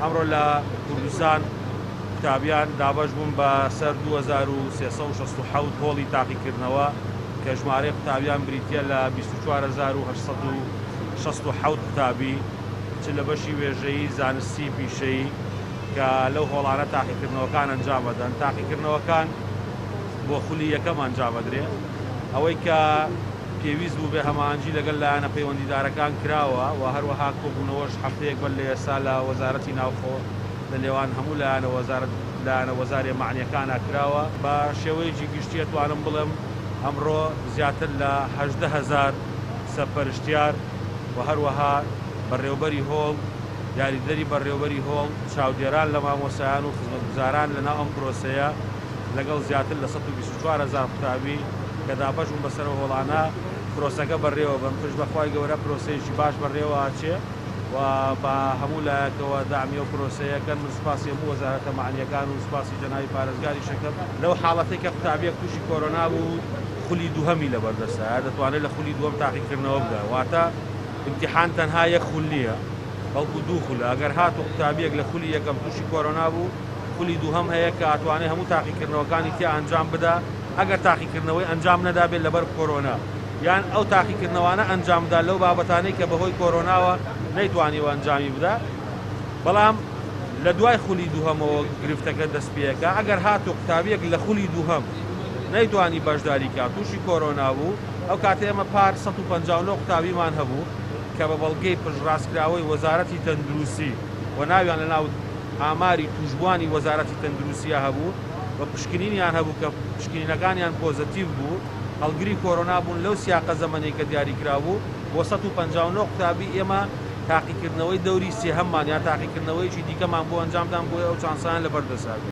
ئەمڕۆ لە کوردستان قوتابیان دابەش بوون بە سەر 2367 هۆڵی تاقیکردنەوە کە ژمارەی قوتابیان بریتە لە 24867 قوتابی چ لە بەشی وێژەیی زانستی پیشەیی کە لەو هۆڵانە تاقیکردنەوەکان ئەنجام دەدەن. تاقیکردنەوەکان بۆ خولی یەکەم ئەنجام دەدرێت، ئەوەی کە پێویست بوو بێ هەماهەنگی لەگەڵ لایەنە پەیوەندیدارەکان کراوە و هەروەها کۆبوونەوەش هەفتەیەک بەر لە ئێستا لە وەزارەتی ناوخۆ لە نێوان هەموو لایەنە وەزارێ معنیەکانە کراوە. بە شێوەیەکی گشتی توانم بڵێم ئەمڕۆ زیاتر لە 18,000 سەرپەرشتیار و هەروەها بەڕێوەبەری هۆڵ، یاریدەری بەڕێوەبەری هۆڵ، چاودێران لە مامۆسایان و خزمەتگوزاران لەناو ئەم پرۆسەیە لەگەڵ زیاتر لە 124,000 قوتابی کە دابەش بوون بەسەر هۆڵانە پرۆسەکە بەڕێوە بن. پشت بەخوای گەورە پرۆسەیەکی باش بەڕێوە ئاچێ و بە هەموو لایەکەوە دامی و پرۆسەیەکەن. من سوپاسی هەموو وەزارەتە معنیەکان و سوپاسی جەنابی پارێزگاری شەکەم لەو حاڵەتەی کە قوتابیەک تووشی کۆرۆنا بوو خولی دووهەمی لەبەردەستە، دەتوانێت لە خولی دووەم تاقیکردنەوە بدە. واتە امتحان تەنها یەک خول نییە بەڵکو دوو خولە. ئەگەر هاتو قوتابیەک لە خولی یەکەم تووشی کۆرۆنا بوو خولی دووهەم هەیە کە ئەتوانێت هەموو تاقیکردنەوەکانی تیا ئەنجام بدە. ئەگەر تاقیکردنەوەی ئەنجام نەدابێت لەبەر کۆرۆنا یان ئەو تاقیکردنەوانە ئەنجامدا لەو بابەتانەی کە بەهۆی کۆرۆناوە نەیتوانیوە ئەنجامی بدە، بەڵام لە دوای خولی دووهەمەوە گرفتەکە دەست پێەکە. ئەگەر هاتو قوتابیەک لە خولی دووهەم نەیتوانی بەشداری کات تووشی کۆرۆنا بوو، ئەو کاتێ ئێمە پار 159 قوتابیمان هەبوو کە بە بەڵگەی پشتڕاستکراوەی وەزارەتی تەندروستی و ناویان لە ناو ئاماری توشبوانی وەزارەتی تەندروستیە هەبوو بە پشکنینیان هەبوو کە پشکنینەکانیان پۆزتیڤ بوو، هەڵگری کۆرۆنا بوون. لەو سیاقە زەمەنەی کە دیاریکرا بوو بۆ 159 قوتابی ئێمە تاقیکردنەوەی دەوری سێهەممان یان تاقیکردنەوەیکی دیکەمان بۆ ئەنجامدان بۆ ئەو چانسان لەبەردەسات.